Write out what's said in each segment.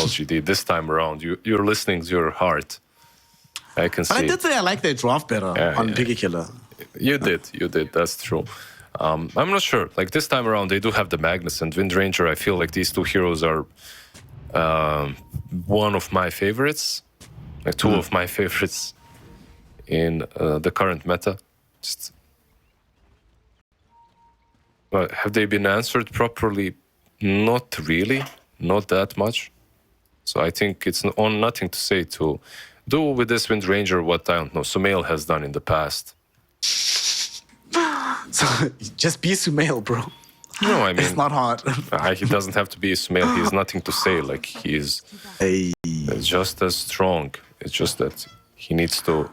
LGD this time around. You're listening to your heart. I can see. But I did say I like their draft better on Piggy Killer. You did. That's true. I'm not sure. Like this time around, they do have the Magnus and Wind Ranger. I feel like these two heroes are one of my favorites, like two of my favorites in the current meta. Have they been answered properly? Not really, not that much. So I think it's nothing to say to do with this Wind Ranger what, I don't know, Sumail has done in the past. So just be Sumail, bro. No, I mean... It's not hard. He doesn't have to be Sumail. He has nothing to say. Like, he's just as strong. It's just that he needs to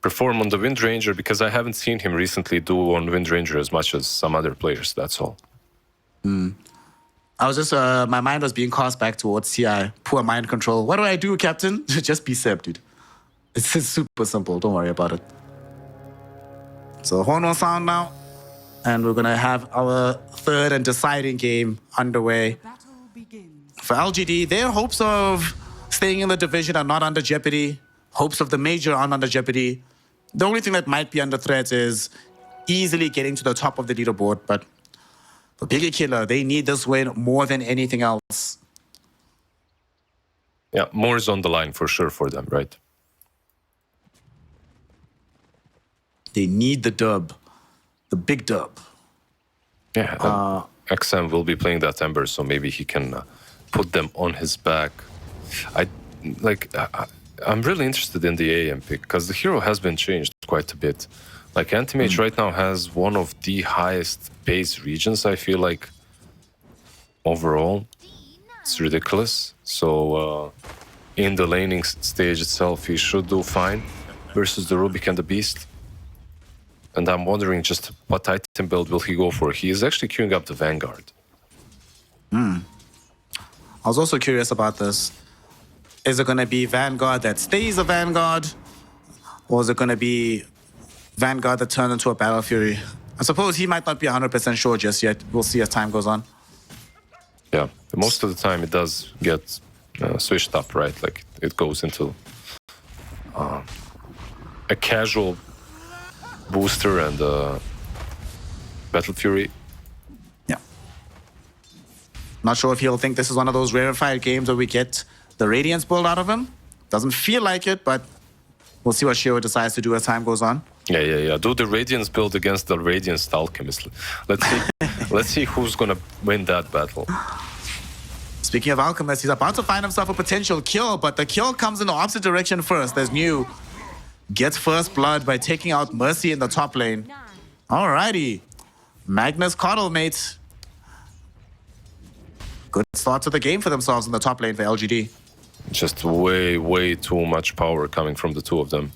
perform on the Wind Ranger, because I haven't seen him recently do on Wind Ranger as much as some other players, that's all. I was just, my mind was being cast back towards CI. Poor mind control. What do I do, Captain? Just be Seb, dude. It's super simple, don't worry about it. So horn will sound now, and we're gonna have our third and deciding game underway. For LGD, their hopes of staying in the division are not under jeopardy. Hopes of the major aren't under jeopardy. The only thing that might be under threat is easily getting to the top of the leaderboard, but for Piggy Killer, they need this win more than anything else. Yeah, more is on the line for sure for them, right? They need the dub, the big dub. Yeah, XM will be playing that Ember, so maybe he can put them on his back. I'm really interested in the AM pick, because the hero has been changed quite a bit. Like, Anti-Mage right now has one of the highest base regions, I feel like, overall. It's ridiculous. So, in the laning stage itself, he should do fine versus the Rubik and the Beast. And I'm wondering just what item build will he go for. He is actually queuing up the Vanguard. I was also curious about this. Is it going to be Vanguard that stays a Vanguard? Or is it going to be Vanguard that turns into a Battle Fury? I suppose he might not be 100% sure just yet. We'll see as time goes on. Yeah, most of the time it does get switched up, right? Like, it goes into a casual booster and Battle Fury. Yeah. Not sure if he'll think this is one of those rarefied games where we get the Radiance build out of him. Doesn't feel like it, but we'll see what Shiro decides to do as time goes on. Yeah. Do the Radiance build against the Radiance Alchemist. Let's see. Let's see who's gonna win that battle. Speaking of Alchemist, he's about to find himself a potential kill, but the kill comes in the opposite direction first. There's New. Gets first blood by taking out Mercy in the top lane. Alrighty. Magnus Coddle, mate. Good start to the game for themselves in the top lane for LGD. Just way too much power coming from the two of them.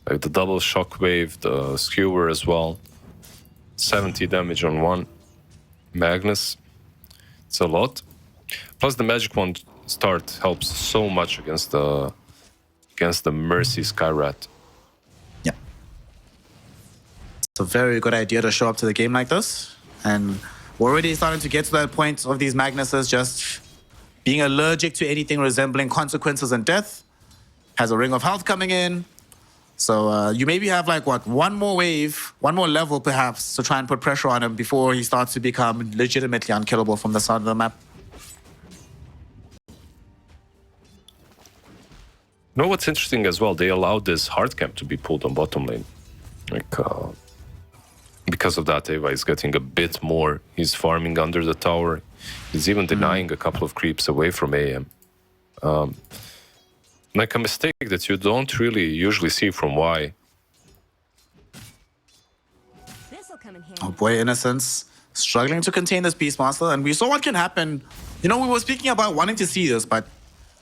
Like the double shockwave, the skewer as well. 70 damage on one. Magnus. It's a lot. Plus the magic wand start helps so much against the Mercy Skyrat. Yeah. It's a very good idea to show up to the game like this. And we're already starting to get to that point of these Magnuses just being allergic to anything resembling consequences and death. Has a ring of health coming in. So you maybe have like, what, one more wave, one more level perhaps to try and put pressure on him before he starts to become legitimately unkillable from the side of the map. You know what's interesting as well? They allowed this hard camp to be pulled on bottom lane. Like, because of that, Eva is getting a bit more. He's farming under the tower. He's even denying a couple of creeps away from AM. Like a mistake that you don't really usually see from Y. Oh boy, Innocence. Struggling to contain this Beastmaster. And we saw what can happen. You know, we were speaking about wanting to see this, but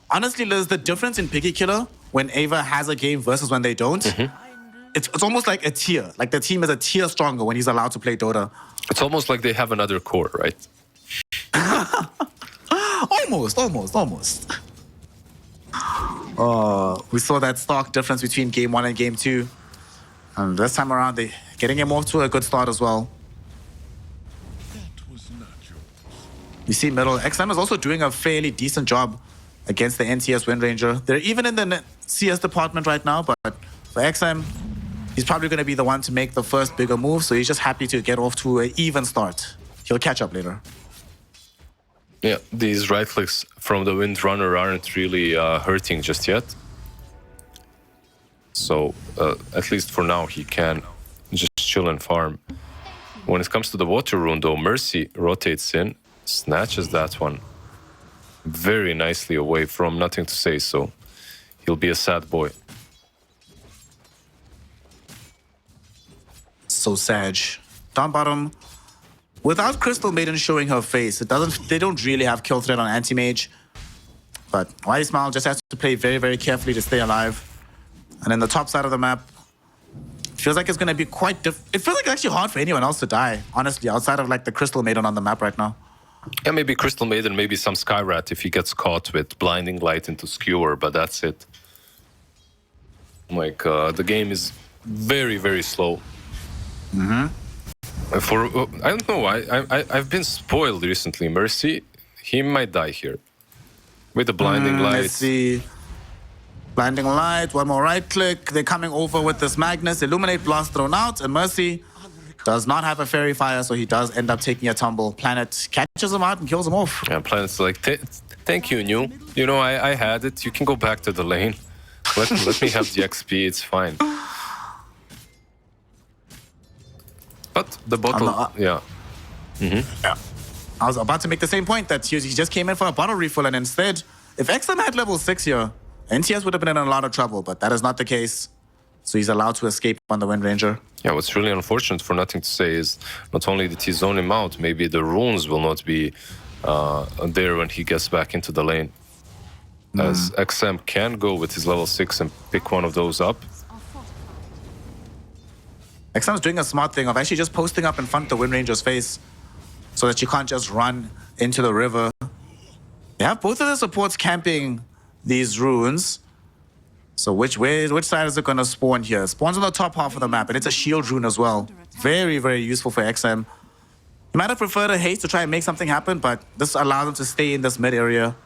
honestly, Liz, the difference in Piggy Killer when Ava has a game versus when they don't, it's almost like a tier. Like the team is a tier stronger when he's allowed to play Dota. It's almost like they have another core, right? Almost. We saw that stark difference between game 1 and game 2. And this time around, they're getting him off to a good start as well. You see middle, XM is also doing a fairly decent job against the NCS Wind Ranger. They're even in the CS department right now, but for XM, he's probably going to be the one to make the first bigger move, so he's just happy to get off to an even start. He'll catch up later. Yeah, these right clicks from the Windrunner aren't really hurting just yet. So, at least for now, he can just chill and farm. When it comes to the water rune, though, Mercy rotates in, snatches that one very nicely away from Nothing to Say, so he'll be a sad boy. So sad. Down bottom, without Crystal Maiden showing her face, they don't really have kill threat on Anti-Mage. But Whitey Smile just has to play very, very carefully to stay alive. And then the top side of the map, feels like it's going to be quite it feels like it's actually hard for anyone else to die, honestly, outside of like the Crystal Maiden on the map right now. Yeah, maybe Crystal Maiden, maybe some Skyrat if he gets caught with Blinding Light into Skewer, but that's it. Like, the game is very, very slow. I don't know, I've been spoiled recently. Mercy, he might die here. With the Blinding Light. Let's see. Blinding Light, one more right click. They're coming over with this Magnus. Illuminate Blast thrown out, and Mercy does not have a Fairy Fire, so he does end up taking a tumble. Planet catches him out and kills him off. Yeah, Planet's like, thank you, New. You know, I had it. You can go back to the lane. Let me have the XP, it's fine. But the bottle, yeah. Yeah. I was about to make the same point that he just came in for a bottle refill, and instead, if XM had level 6 here, NTS would have been in a lot of trouble, but that is not the case. So he's allowed to escape on the Wind Ranger. Yeah, what's really unfortunate for Nothing to Say is not only did he zone him out, maybe the runes will not be there when he gets back into the lane. As XM can go with his level 6 and pick one of those up. XM's doing a smart thing of actually just posting up in front of the Wind Ranger's face so that you can't just run into the river. They have both of the supports camping these runes. So which side is it going to spawn here? It spawns on the top half of the map, and it's a shield rune as well. Very, very useful for XM. He might have preferred a haste to try and make something happen, but this allows him to stay in this mid area.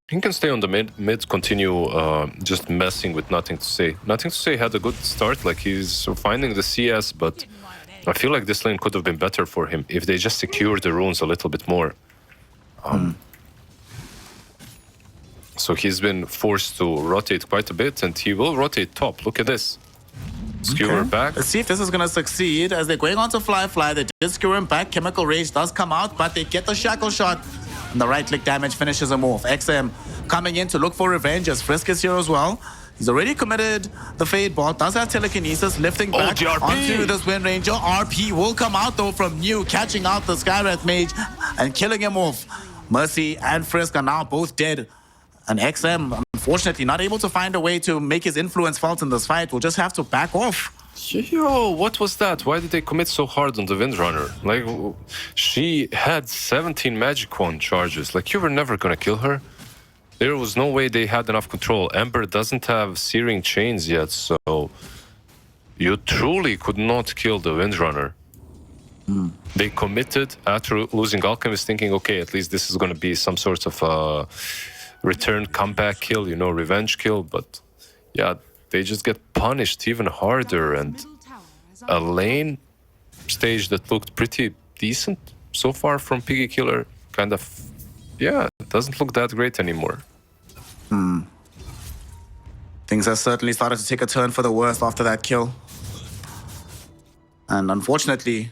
He can stay on the mid, continue just messing with Nothing to Say. Nothing to Say had a good start, like he's finding the CS, but I feel like this lane could have been better for him if they just secured the runes a little bit more. So he's been forced to rotate quite a bit, and he will rotate top. Look at this. Skewer back. Let's see if this is going to succeed. As they're going on to Fly, they did skewer him back. Chemical Rage does come out, but they get the shackle shot. And the right-click damage finishes him off. XM coming in to look for revenge as Frisk is here as well. He's already committed the Fade bot. Does have telekinesis, lifting back onto this Wind Ranger. RP will come out though from New, catching out the Skyrat Mage and killing him off. Mercy and Frisk are now both dead. And XM, unfortunately, not able to find a way to make his influence felt in this fight. Will just have to back off. Yo, what was that? Why did they commit so hard on the Windrunner? Like, she had 17 Magic Wand charges. Like, you were never gonna kill her. There was no way they had enough control. Ember doesn't have Searing Chains yet, so you truly could not kill the Windrunner. They committed after losing Alchemist, thinking, okay, at least this is gonna be some sort of return comeback kill, you know, revenge kill, but yeah, they just get punished even harder, and a lane stage that looked pretty decent so far from Piggy Killer kind of, yeah, doesn't look that great anymore. Things have certainly started to take a turn for the worst after that kill. And unfortunately,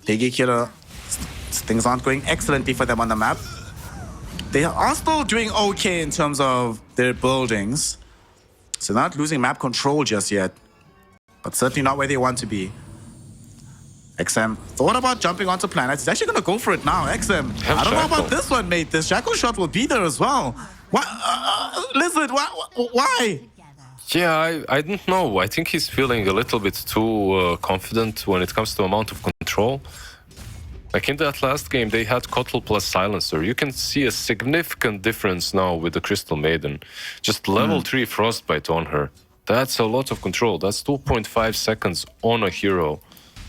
Piggy Killer, things aren't going excellently for them on the map. They are still doing okay in terms of their buildings. So not losing map control just yet, but certainly not where they want to be. XM thought about jumping onto planets. He's actually going to go for it now. XM, I don't know about this one, mate. This shackle shot will be there as well. What? Listen, why? Yeah, I don't know. I think he's feeling a little bit too confident when it comes to amount of control. Like in that last game, they had Kotl plus Silencer. You can see a significant difference now with the Crystal Maiden. Just level 3 Frostbite on her. That's a lot of control. That's 2.5 seconds on a hero.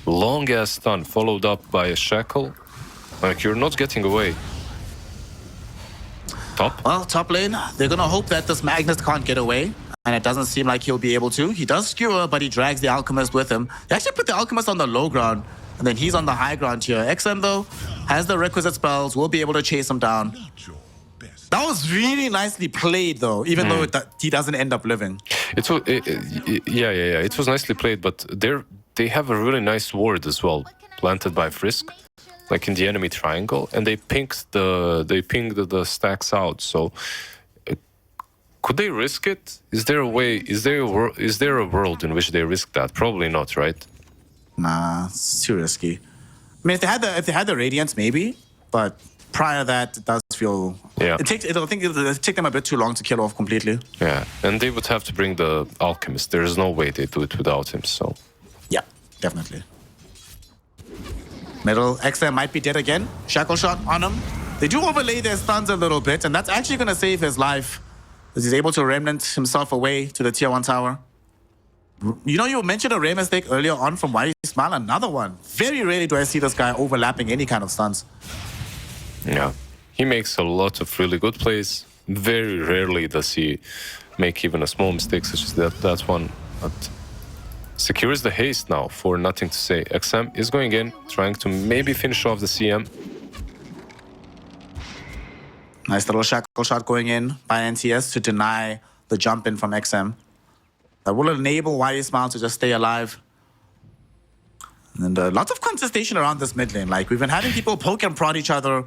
Long-ass stun followed up by a shackle. Like, you're not getting away. Top? Well, top lane, they're going to hope that this Magnus can't get away. And it doesn't seem like he'll be able to. He does skewer, but he drags the Alchemist with him. They actually put the Alchemist on the low ground. And then he's on the high ground here. XM, though, has the requisite spells. Will be able to chase him down. That was really nicely played, though, even though he doesn't end up living. Yeah. It was nicely played, but they have a really nice ward as well, planted by Frisk, like in the enemy triangle, and they pinged the stacks out. So could they risk it? Is there a way? Is there a world in which they risk that? Probably not, right? Nah, it's too risky. I mean, if they had the Radiance, maybe, but prior to that, it does feel. Yeah. I think it'll take them a bit too long to kill off completely. Yeah, and they would have to bring the Alchemist. There is no way they do it without him. So. Yeah, definitely. Middle, XM might be dead again. Shackle shot on him. They do overlay their stuns a little bit, and that's actually going to save his life, as he's able to remnant himself away to the tier 1 tower. You know, you mentioned a Ray mistake earlier on from Why You Smile. Another one. Very rarely do I see this guy overlapping any kind of stuns. Yeah, he makes a lot of really good plays. Very rarely does he make even a small mistake such as that one. But secures the haste now for nothing to say. XM is going in, trying to maybe finish off the CM. Nice little shackle shot going in by NTS to deny the jump in from XM. That will enable Why You Smile to just stay alive. And lots of contestation around this mid lane. Like, we've been having people poke and prod each other.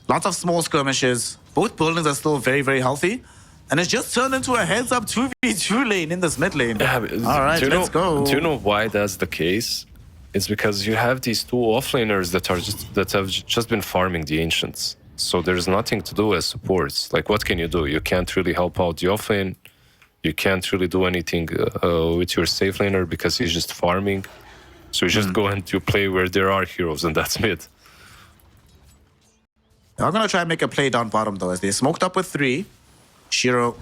Lots of small skirmishes. Both buildings are still very, very healthy. And it's just turned into a heads-up 2v2 lane in this mid lane. Yeah, all right, let's go. Do you know why that's the case? It's because you have these two offlaners that have just been farming the Ancients. So there's nothing to do as supports. Like, what can you do? You can't really help out the offlane. You can't really do anything with your safe laner because he's just farming. So you just go and you play where there are heroes, and that's mid. They're going to try and make a play down bottom, though, as they smoked up with 3. Shiro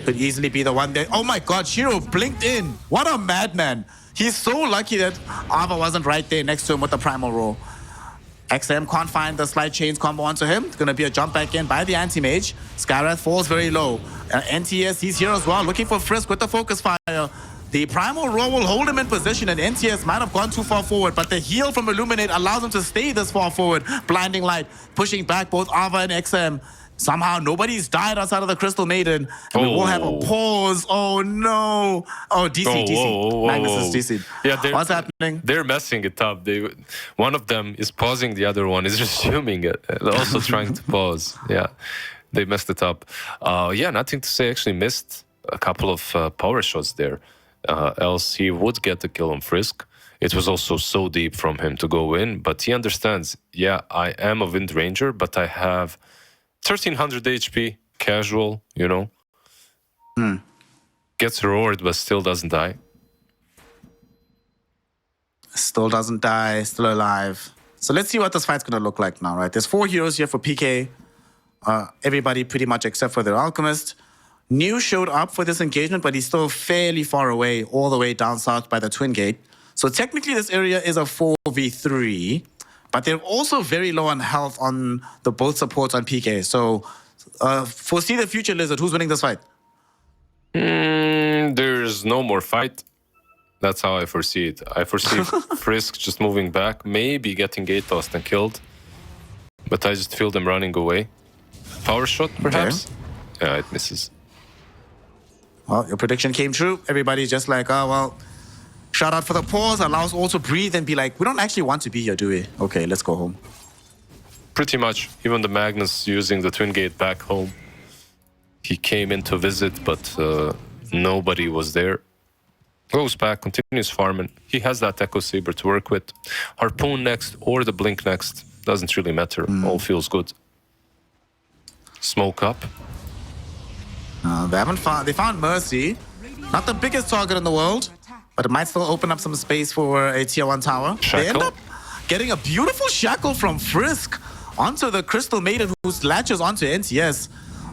could easily be the one there. Oh my god, Shiro blinked in. What a madman. He's so lucky that Ava wasn't right there next to him with the primal roll. XM can't find the slide chains combo onto him. It's going to be a jump back in by the anti-mage. Skywrath falls very low. NTS, he's here as well, looking for Frisk with the focus fire. The primal roll will hold him in position, and NTS might have gone too far forward, but the heal from Illuminate allows him to stay this far forward. Blinding Light, pushing back both Ava and XM. Somehow nobody's died outside of the Crystal Maiden. And we will have a pause. Oh no. Oh, DC. Magnus is DC. Yeah, what's happening? They're messing it up. One of them is pausing, the other one is resuming it. Also trying to pause. Yeah, they messed it up. Yeah, nothing to say. Actually missed a couple of power shots there. Else he would get the kill on Frisk. It was also so deep from him to go in, but he understands, yeah, I am a Wind Ranger, but I have 1300 HP, casual, you know. Gets reward, but still doesn't die. Still doesn't die, still alive. So let's see what this fight's gonna look like now, right? There's 4 heroes here for PK. Everybody pretty much except for their Alchemist. New showed up for this engagement, but he's still fairly far away, all the way down south by the Twin Gate. So technically this area is a 4v3, but they're also very low on health on the both supports on PK. So foresee the future, Lizard. Who's winning this fight? There's no more fight. That's how I foresee it. I foresee Frisk just moving back, maybe getting gate tossed and killed. But I just feel them running away. Power shot, perhaps? Okay. Yeah, it misses. Well, your prediction came true. Everybody's just like, oh, well, shout out for the pause. Allows all to breathe and be like, we don't actually want to be here, do we? Okay, let's go home. Pretty much. Even the Magnus using the Twin Gate back home. He came in to visit, but nobody was there. Goes back, continues farming. He has that Echo Saber to work with. Harpoon next or the Blink next. Doesn't really matter. All feels good. Smoke up. They found Mercy. Not the biggest target in the world, but it might still open up some space for a tier 1 tower. Shackle? They end up getting a beautiful shackle from Frisk onto the Crystal Maiden, who latches onto NTS.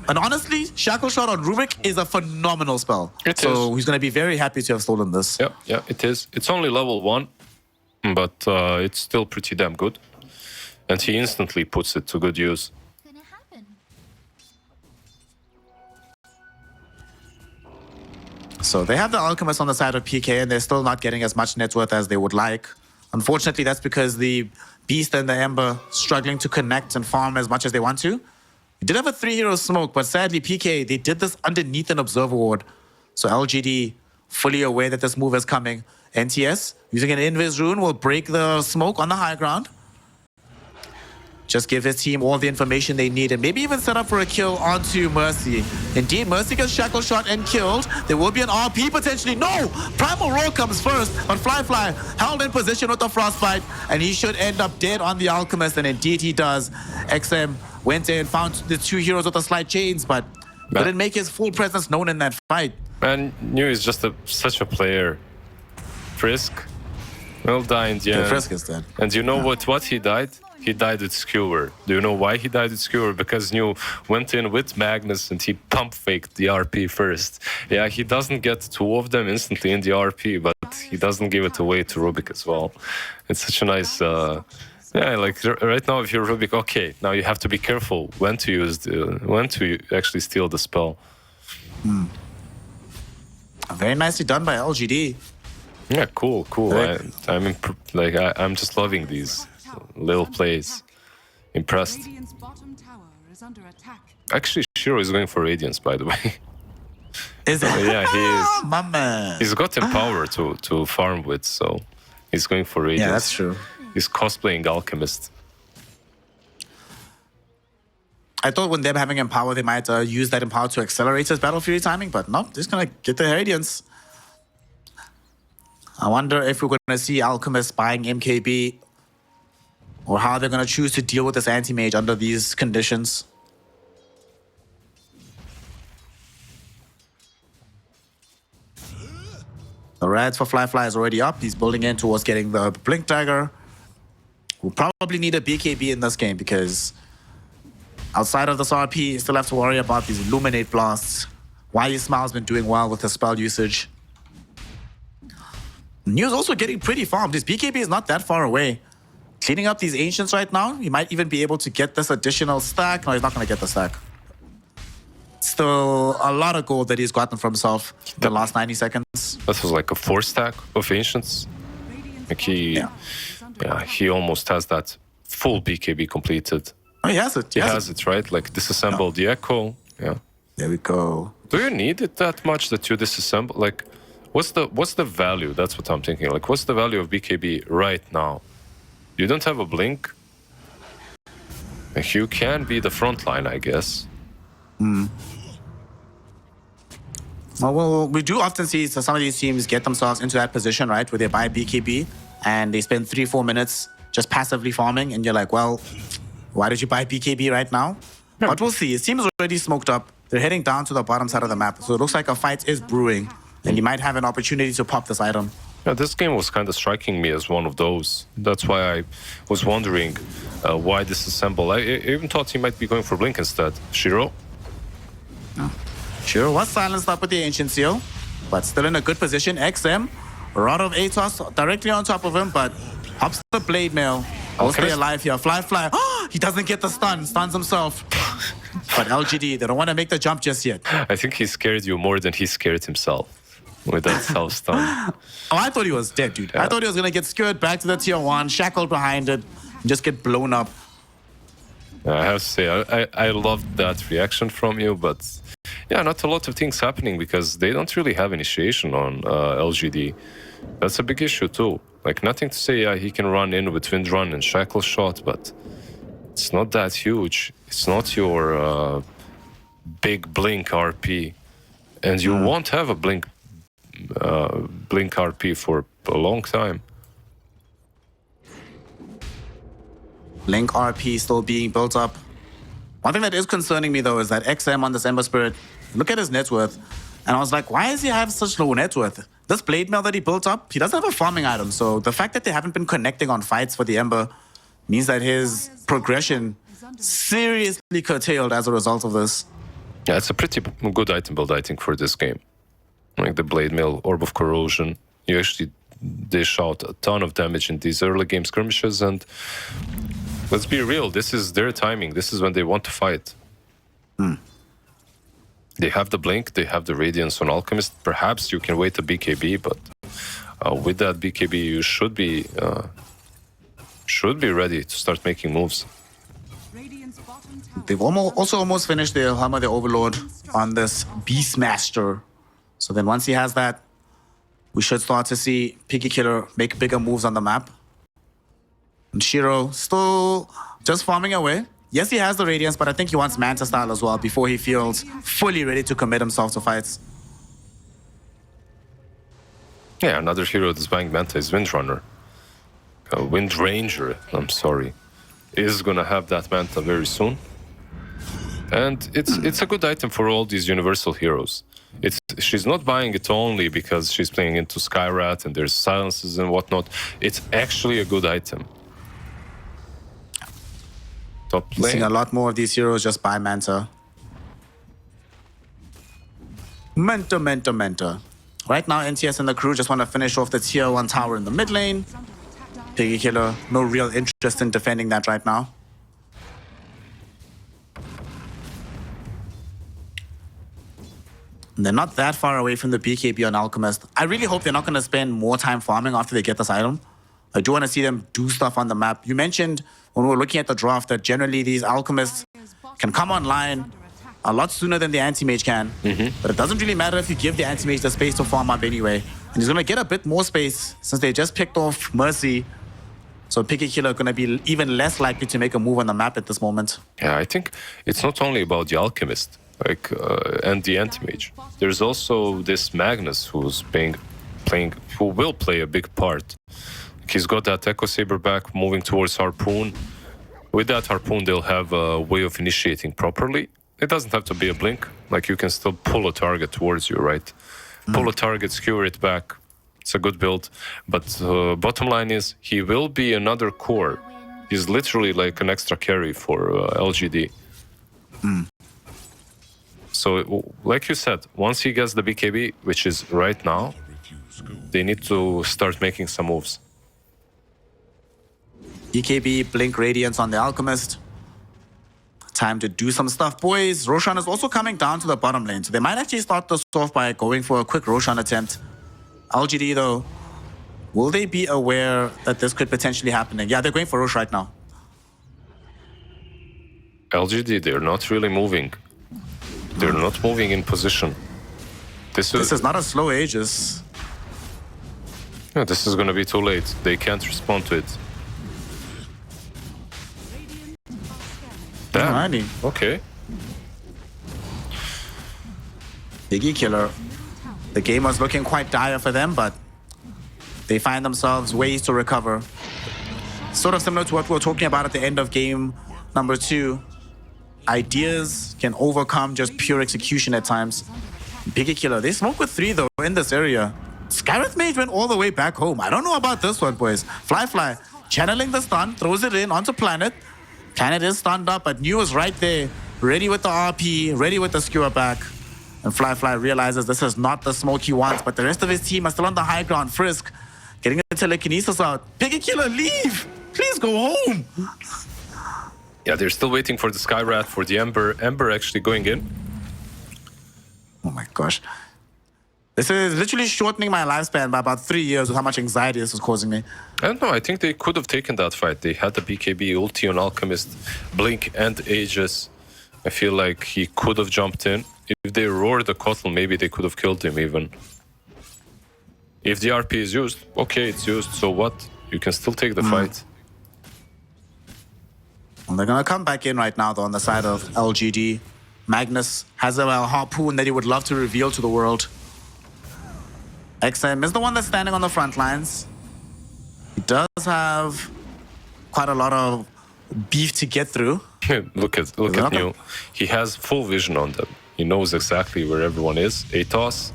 And honestly, Shackle Shot on Rubik is a phenomenal spell. So he's going to be very happy to have stolen this. Yeah, it is. It's only level 1, but it's still pretty damn good. And he instantly puts it to good use. So they have the Alchemist on the side of PK, and they're still not getting as much net worth as they would like. Unfortunately, that's because the Beast and the Ember struggling to connect and farm as much as they want to. We did have a 3-hero smoke, but sadly, PK, they did this underneath an Observer Ward. So LGD, fully aware that this move is coming. NTS, using an Invis rune, will break the smoke on the high ground. Just give his team all the information they need and maybe even set up for a kill onto Mercy. Indeed, Mercy gets shackle shot and killed. There will be an RP potentially. No! Primal Roar comes first, but Fly held in position with the Frostbite, and he should end up dead on the Alchemist, and indeed he does. XM went in, found the 2 heroes with the slight chains, but didn't make his full presence known in that fight. Man, New is just such a player. Frisk will die in the end. Frisk is dead. And you know what he died? He died with Skewer. Do you know why he died with Skewer? Because New went in with Magnus and he pump faked the RP first. Yeah, he doesn't get 2 of them instantly in the RP, but he doesn't give it away to Rubik as well. It's such a nice... yeah, like right now, if you're Rubik, okay, now you have to be careful when to use when to actually steal the spell. Very nicely done by LGD. Yeah, cool. I'm just loving these little plays. Impressed. Radiant's bottom tower is under attack. Actually, Shiro is going for Radiance, by the way. Is it? Yeah, he is. My man. He's got Empower to farm with, so he's going for Radiance. Yeah, that's true. He's cosplaying Alchemist. I thought when them having Empower, they might use that Empower to accelerate his Battle Fury timing, but no, they're just gonna get the Radiance. I wonder if we're gonna see Alchemist buying MKB, or how they're gonna choose to deal with this anti-mage under these conditions. The Rads for Fly is already up. He's building in towards getting the Blink Dagger. We'll probably need a BKB in this game because outside of this RP, you still have to worry about these Illuminate blasts. YE Smile's been doing well with the spell usage. New's also getting pretty farmed. His BKB is not that far away. Cleaning up these Ancients right now, he might even be able to get this additional stack. No, he's not going to get the stack. Still a lot of gold that he's gotten for himself in the last 90 seconds. This was like a 4-stack of Ancients. Like he almost has that full BKB completed. Oh, he has it. He has it, right? Like disassemble the Echo. Yeah. There we go. Do you need it that much that you disassemble? Like, what's the value? That's what I'm thinking. Like, what's the value of BKB right now? You don't have a blink. Like, you can be the front line, I guess. Well, we do often see some of these teams get themselves into that position, right, where they buy BKB and they spend 3-4 minutes just passively farming, and you're like, well, why did you buy BKB right now? Yeah. But we'll see. His team is already smoked up. They're heading down to the bottom side of the map, so it looks like a fight is brewing, and you might have an opportunity to pop this item. Yeah, this game was kind of striking me as one of those. That's why I was wondering why disassemble. I even thought he might be going for Blink instead. Shiro? Oh. Shiro was silenced up with the Ancient Seal, but still in a good position. XM, Rod of Atos directly on top of him, but hops the Blade Mail. Will stay alive here. Fly. Oh, he doesn't get the stun. Stuns himself. But LGD, they don't want to make the jump just yet. I think he scared you more than he scared himself with that self-stun. Oh, I thought he was dead, dude. Yeah. I thought he was going to get skewered back to the tier 1, shackled behind it, and just get blown up. I have to say, I loved that reaction from you, but yeah, not a lot of things happening because they don't really have initiation on LGD. That's a big issue too. Like, nothing to say, yeah, he can run in with Wind Run and Shackle Shot, but it's not that huge. It's not your big Blink RP. And you won't have a Blink RP for a long time. Blink RP still being built up. One thing that is concerning me, though, is that XM on this Ember Spirit, look at his net worth. And I was like, why does he have such low net worth? This Blade Mail that he built up, he doesn't have a farming item. So the fact that they haven't been connecting on fights for the Ember means that his progression seriously curtailed as a result of this. Yeah, it's a pretty good item build, I think, for this game. Like the Blade Mail, Orb of Corrosion. You actually dish out a ton of damage in these early game skirmishes, and let's be real, this is their timing. This is when they want to fight. They have the Blink, they have the Radiance on Alchemist. Perhaps you can wait a BKB, but with that BKB, you should be ready to start making moves. Radiant's bottom tower. They've almost finished their Hammer, the Overlord on this Beastmaster. So then once he has that, we should start to see Piggy Killer make bigger moves on the map. And Shiro still just farming away. Yes, he has the Radiance, but I think he wants Manta style as well before he feels fully ready to commit himself to fights. Yeah, another hero that's buying Manta is Windrunner. Wind Ranger, I'm sorry, is gonna have that Manta very soon. And it's a good item for all these universal heroes. She's not buying it only because she's playing into Skyrat and there's silences and whatnot. It's actually a good item. Top We're seeing lane. a lot more of these heroes just buy Manta. Manta. Right now, NTS and the crew just want to finish off the tier 1 tower in the mid lane. Piggy Killer, no real interest in defending that right now. And they're not that far away from the BKB on Alchemist. I really hope they're not going to spend more time farming after they get this item. I do want to see them do stuff on the map. You mentioned when we were looking at the draft that generally these Alchemists can come online a lot sooner than the Anti-Mage can. But it doesn't really matter if you give the Anti-Mage the space to farm up anyway. And he's going to get a bit more space since they just picked off Mercy. So Piggy Killer going to be even less likely to make a move on the map at this moment. Yeah, I think it's not only about the Alchemist and the Anti-Mage. There's also this Magnus who's who will play a big part. He's got that Echo Saber back, moving towards Harpoon. With that Harpoon, they'll have a way of initiating properly. It doesn't have to be a blink. Like, you can still pull a target towards you, right? Pull a target, skewer it back. It's a good build. But bottom line is, he will be another core. He's literally like an extra carry for LGD. So, like you said, once he gets the BKB, which is right now, they need to start making some moves. BKB, Blink Radiance on the Alchemist. Time to do some stuff, boys. Roshan is also coming down to the bottom lane, so they might actually start this off by going for a quick Roshan attempt. LGD, though, will they be aware that this could potentially happen? Yeah, they're going for Rosh right now. LGD, they're not really moving. They're not moving in position. This is not a slow Aegis. Yeah, this is going to be too late. They can't respond to it. Damn. Alrighty. Okay. Piggy Killer. The game was looking quite dire for them, but they find themselves ways to recover. Sort of similar to what we were talking about at the end of game number 2. Ideas can overcome just pure execution at times. Piggy Killer, they smoke with 3 though in this area. Scarith Mage went all the way back home. I don't know about this one, boys. Fly, channeling the stun, throws it in onto Planet. Planet is stunned up, but New is right there, ready with the RP, ready with the skewer back. And Fly realizes this is not the smoke he wants, but the rest of his team are still on the high ground. Frisk, getting the telekinesis out. Piggy Killer, leave! Please go home! Yeah, they're still waiting for the Skyrat, for the Ember. Ember actually going in. Oh my gosh. This is literally shortening my lifespan by about 3 years with how much anxiety this is causing me. I don't know, I think they could have taken that fight. They had the BKB, ulti on Alchemist, Blink and Aegis. I feel like he could have jumped in. If they roared the Kotl, maybe they could have killed him even. If the RP is used, okay, it's used, so what? You can still take the fight. And they're gonna come back in right now though on the side of LGD. Magnus has a harpoon that he would love to reveal to the world. XM is the one that's standing on the front lines. He does have quite a lot of beef to get through. look at New. He has full vision on them. He knows exactly where everyone is. Atos.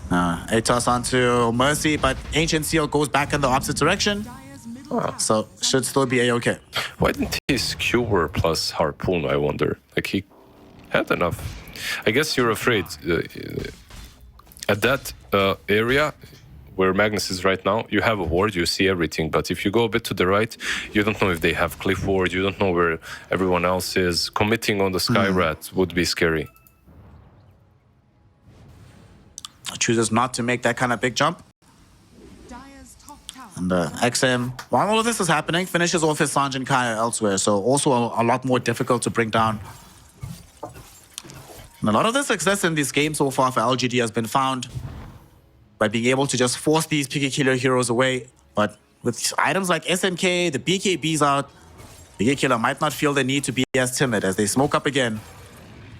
Atos onto Mercy, but Ancient Seal goes back in the opposite direction. So should still be A-okay. Why didn't he skewer plus harpoon, I wonder? Like, he had enough. I guess you're afraid. At that area where Magnus is right now, you have a ward, you see everything. But if you go a bit to the right, you don't know if they have cliff ward, you don't know where everyone else is. Committing on the Skyrat would be scary. chooses not to make that kind of big jump. Dire's top tower. And XM, while all of this is happening, finishes off his Sanjin Kaya elsewhere. So also a lot more difficult to bring down. And a lot of the success in this game so far for LGD has been found by being able to just force these Piggy Killer heroes away. But with items like SMK, the BKBs out, Piggy Killer might not feel the need to be as timid as they smoke up again.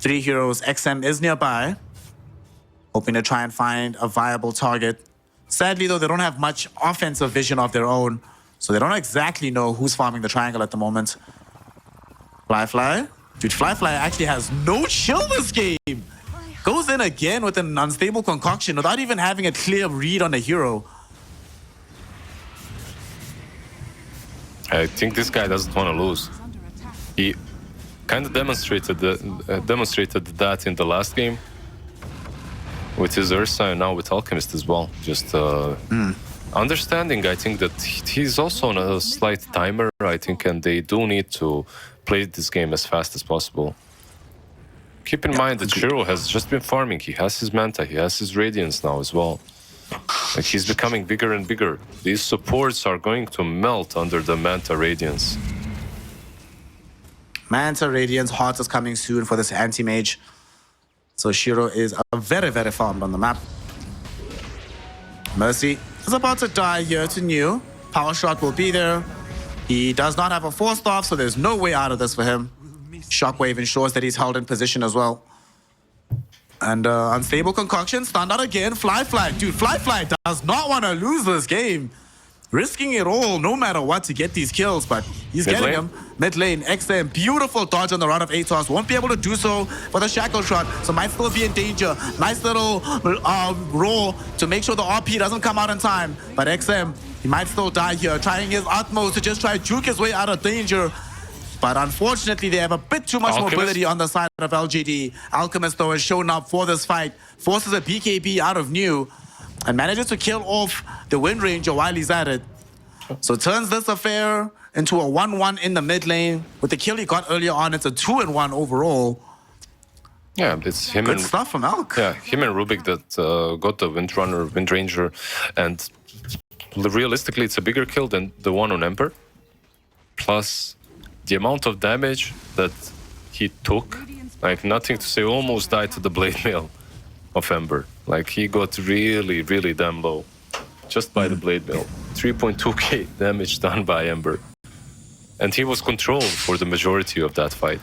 3 heroes, XM is nearby, hoping to try and find a viable target. Sadly, though, they don't have much offensive vision of their own, so they don't exactly know who's farming the triangle at the moment. Fly. Dude, Fly actually has no chill this game. Goes in again with an unstable concoction without even having a clear read on the hero. I think this guy doesn't want to lose. Under attack. He kind of demonstrated that in the last game with his Ursa and now with Alchemist as well. Just understanding, I think, that he's also on a slight timer, I think, and they do need to play this game as fast as possible. Keep in mind that Shiro has just been farming. He has his Manta, he has his Radiance now as well. Like, he's becoming bigger and bigger. These supports are going to melt under the Manta Radiance. Manta Radiance Heart is coming soon for this anti-mage. So Shiro is very, very farmed on the map. Mercy is about to die here to New. Power Shot will be there. He does not have a 4-star, so there's no way out of this for him. Shockwave ensures that he's held in position as well. And unstable concoction, stunned out again. Fly. Dude, Fly does not want to lose this game. Risking it all, no matter what, to get these kills, but he's getting them. Mid lane, XM, beautiful dodge on the run of Atos. Won't be able to do so for the shackle shot, so might still be in danger. Nice little roll to make sure the RP doesn't come out in time. But XM, he might still die here, trying his utmost to just try to juke his way out of danger. But unfortunately, they have a bit too much mobility on the side of LGD. Alchemist, though, has shown up for this fight, forces a BKB out of New, and manages to kill off the Wind Ranger while he's at it. So turns this affair into a 1-1 in the mid lane. With the kill he got earlier on, it's a 2-1 overall. Yeah, it's him Good and stuff from Alk. yeah, him and Rubik that got the Wind Ranger, and realistically, it's a bigger kill than the one on Emperor. Plus, the amount of damage that he took, like, nothing to say, almost died to the blade mail of Ember. Like, he got really, really damn low just by the blade mail. 3.2k damage done by Ember. And he was controlled for the majority of that fight.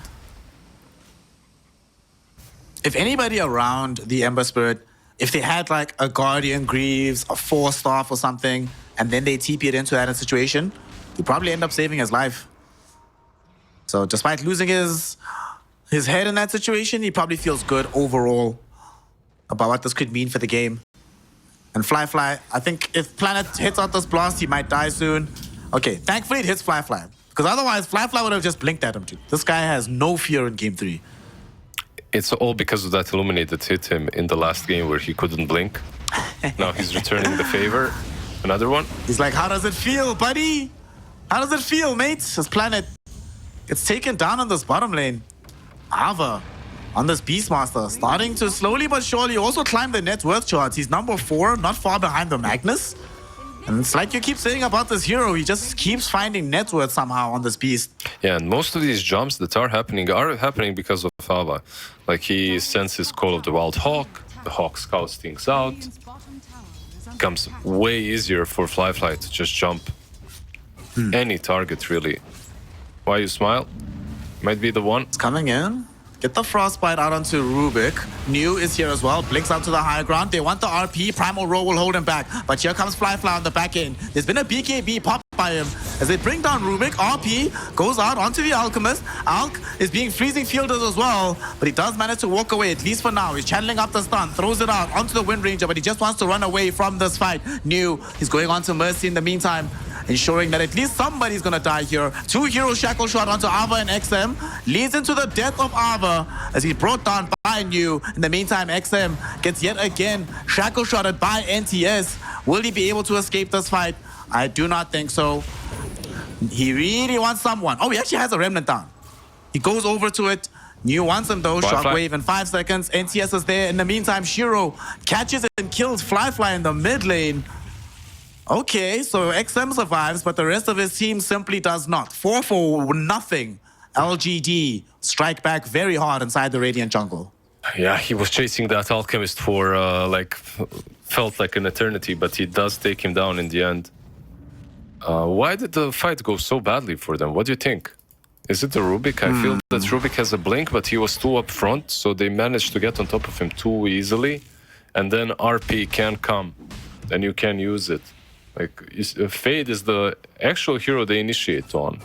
If anybody around the Ember Spirit, if they had like a Guardian Greaves, a 4-star or something, and then they TP it into that situation, they probably end up saving his life. So despite losing his head in that situation, he probably feels good overall about what this could mean for the game. And Fly, I think if Planet hits out this blast, he might die soon. Okay, thankfully it hits Fly. Because otherwise, Fly would have just blinked at him, dude. This guy has no fear in Game 3. It's all because of that Illuminate that hit him in the last game where he couldn't blink. Now he's returning the favor. Another one. He's like, how does it feel, buddy? How does it feel, mate? His Planet gets taken down on this bottom lane. Ava on this Beastmaster, starting to slowly but surely also climb the net worth charts. He's number 4, not far behind the Magnus. And it's like you keep saying about this hero, he just keeps finding net worth somehow on this beast. Yeah, and most of these jumps that are happening because of Ava. Like, he sends his Call of the Wild Hawk, the Hawk scouts things out. Radiant's bottom tower is under Becomes attack. way easier for Fly to just jump any target, really. Why you smile? Might be the one. It's coming in. Get the Frostbite out onto Rubik. New is here as well. Blinks out to the higher ground. They want the RP. Primal Roll will hold him back. But here comes Fly on the back end. There's been a BKB pop by him. As they bring down Rubik, RP goes out onto the Alchemist. Alk is being freezing fielded as well. But he does manage to walk away, at least for now. He's channeling up the stun. Throws it out onto the Wind Ranger. But he just wants to run away from this fight. New, he's going on to Mercy in the meantime, ensuring that at least somebody's gonna die here. 2 hero shackle shot onto Ava and XM. Leads into the death of Ava as he's brought down by New. In the meantime, XM gets yet again shackle shotted by NTS. Will he be able to escape this fight? I do not think so. He really wants someone. Oh, he actually has a remnant down. He goes over to it, New wants him though. Fly. Shockwave in 5 seconds. NTS is there. In the meantime, Shiro catches and kills Fly in the mid lane. Okay, so XM survives, but the rest of his team simply does not. 4 for nothing. LGD strike back very hard inside the Radiant jungle. Yeah, he was chasing that Alchemist for felt like an eternity, but he does take him down in the end. Why did the fight go so badly for them? What do you think? Is it the Rubik? I feel that Rubik has a blink, but he was too up front, so they managed to get on top of him too easily. And then RP can come, and you can use it. Like, Fade is the actual hero they initiate on.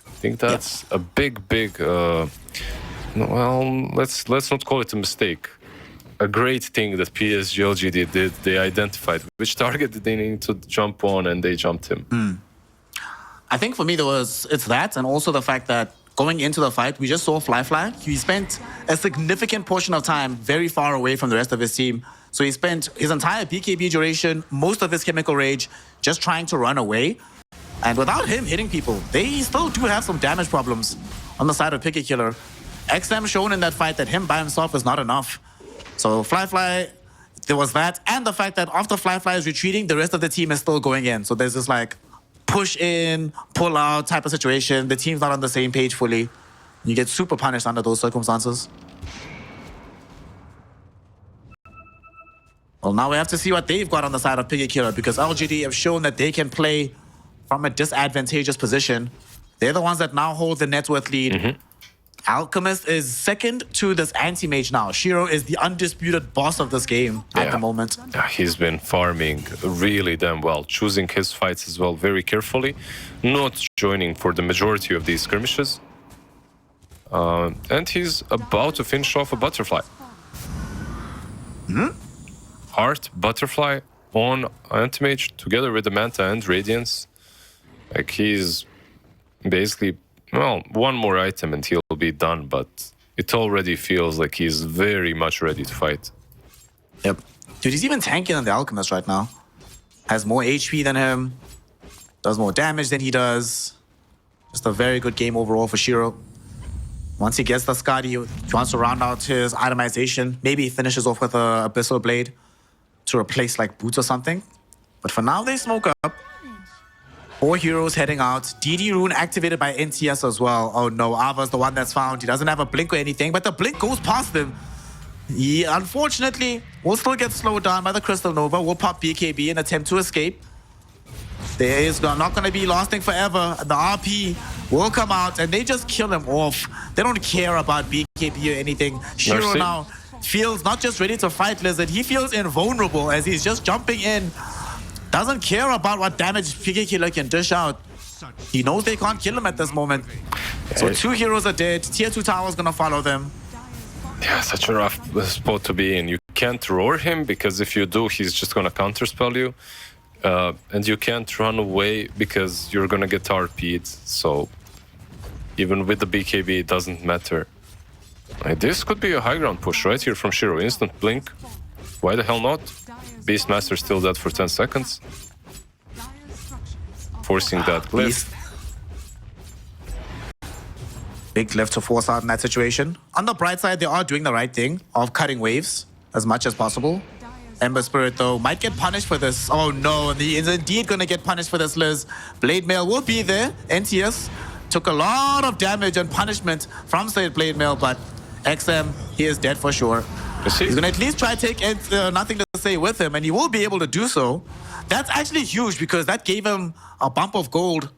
I think that's a big, well, let's not call it a mistake. A great thing that PSG.LGD did. They identified which target did they need to jump on, and they jumped him. I think for me, it's that, and also the fact that going into the fight, we just saw Fly. He spent a significant portion of time very far away from the rest of his team. So he spent his entire BKB duration, most of his chemical rage, just trying to run away. And without him hitting people, they still do have some damage problems on the side of Piggy Killer. XM shown in that fight that him by himself is not enough. So Fly, there was that, and the fact that after Fly is retreating, the rest of the team is still going in. So there's this like push in, pull out type of situation. The team's not on the same page fully. You get super punished under those circumstances. Well, now we have to see what they've got on the side of Piggy Killer, because LGD have shown that they can play from a disadvantageous position. They're the ones that now hold the net worth lead. Alchemist is second to this anti-mage now. Shiro is the undisputed boss of this game at the moment. Yeah, he's been farming really damn well, choosing his fights as well very carefully, not joining for the majority of these skirmishes. And he's about to finish off a butterfly. Heart, butterfly on anti-mage together with the Manta and Radiance. Like, he's basically, well, one more item and he'll be done, but it already feels like he's very much ready to fight. Yep. Dude, he's even tankier than the Alchemist right now. Has more HP than him. Does more damage than he does. Just a very good game overall for Shiro. Once he gets the Scud, he wants to round out his itemization. Maybe he finishes off with a Abyssal Blade to replace like boots or something. But for now, they smoke up. 4 heroes heading out. DD rune activated by NTS as well. Oh no, Ava's the one that's found. He doesn't have a blink or anything, but the blink goes past him. He unfortunately will still get slowed down by the Crystal Nova. Will pop BKB and attempt to escape. There is not going to be lasting forever. The RP will come out and they just kill him off. They don't care about BKB or anything. Shiro now feels not just ready to fight Lizard, he feels invulnerable as he's just jumping in. Doesn't care about what damage Piggy Killer can dish out. He knows they can't kill him at this moment. So 2 heroes are dead. Tier 2 tower is going to follow them. Yeah, such a rough spot to be in. You can't roar him, because if you do, he's just going to counterspell you. And you can't run away because you're going to get RP'd. So even with the BKB, it doesn't matter. This could be a high ground push right here from Shiro. Instant blink. Why the hell not? Beastmaster still dead for 10 seconds. Forcing that glyph. Big glyph to force out in that situation. On the bright side, they are doing the right thing of cutting waves as much as possible. Ember Spirit, though, might get punished for this. Oh no, and he is indeed going to get punished for this, Liz. Blade Mail will be there. NTS took a lot of damage and punishment from said Blade Mail, but XM, he is dead for sure. He's going to at least try to take nothing to say with him, and he will be able to do so. That's actually huge, because that gave him a bump of gold.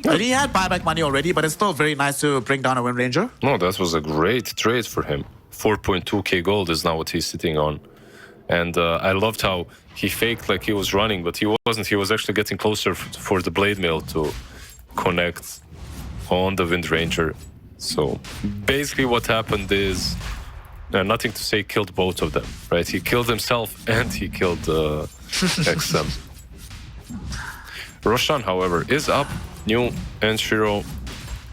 And he had buyback money already, but it's still very nice to bring down a Wind Ranger. No, that was a great trade for him. 4.2k gold is now what he's sitting on. And I loved how he faked like he was running, but he wasn't. He was actually getting closer for the Blade Mail to connect on the Wind Ranger. So basically what happened is, nothing to say, killed both of them, right? He killed himself and he killed XM. Roshan, however, is up. New and Shiro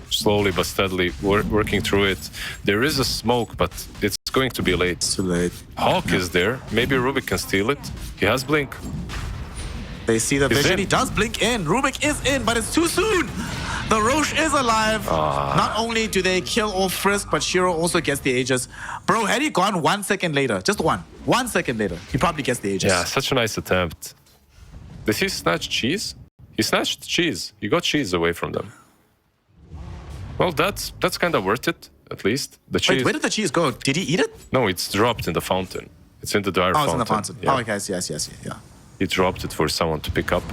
slowly but steadily working through it. There is a smoke, but it's going to be late. It's too late. Hawk is there. Maybe Rubik can steal it. He has blink. They see the vision. He does blink in. Rubik is in, but it's too soon. The Roche is alive. Not only do they kill off Frisk, but Shiro also gets the Aegis. Bro, had he gone 1 second later, just 1 second later, he probably gets the Aegis. Yeah, such a nice attempt. Did he snatch cheese? He snatched cheese. He got cheese away from them. Well, that's kind of worth it, at least. The cheese. Wait, where did the cheese go? Did he eat it? No, it's dropped in the fountain. It's in the dire Oh, fountain. it's in the fountain. Yeah. Oh, okay, yes, yeah. He dropped it for someone to pick up.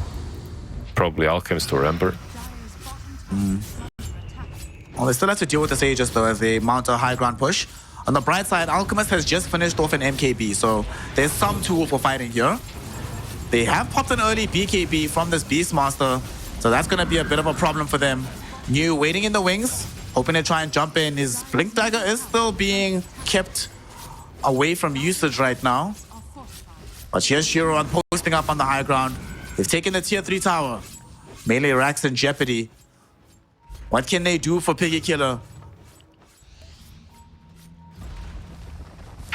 Probably Alchemist or Ember. Well, they still have to deal with this Aegis, though, as they mount a high ground push. On the bright side, Alchemist has just finished off an MKB, so there's some tool for fighting here. They have popped an early BKB from this Beastmaster, so that's going to be a bit of a problem for them. New waiting in the wings, hoping to try and jump in. His Blink Dagger is still being kept away from usage right now. But here's Shiro posting up on the high ground. They've taken the tier 3 tower. Melee racks in jeopardy. What can they do for Piggy Killer?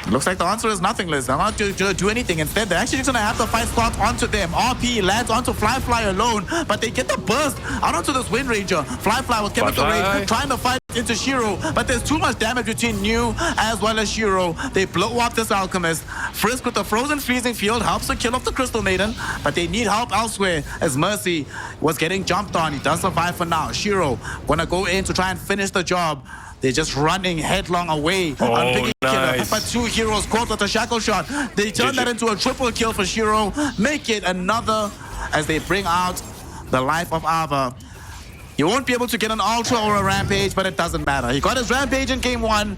Looks like the answer is nothing, Liz. They're not going to do anything. Instead, they're actually just going to have the fight start onto them. RP lands onto Fly alone, but they get the burst out onto this Wind Ranger. Fly with Chemical Rage trying to fight into Shiro, but there's too much damage between New as well as Shiro. They blow up this Alchemist. Frisk with the Frozen Freezing Field helps to kill off the Crystal Maiden, but they need help elsewhere as Mercy was getting jumped on. He does survive for now. Shiro gonna go in to try and finish the job. They're just running headlong away on Piggy Killer. But 2 heroes caught with a shackle shot. They turn that into a triple kill for Shiro. Make it another as they bring out the life of Ava. You won't be able to get an Ultra or a Rampage, but it doesn't matter. He got his Rampage in game 1.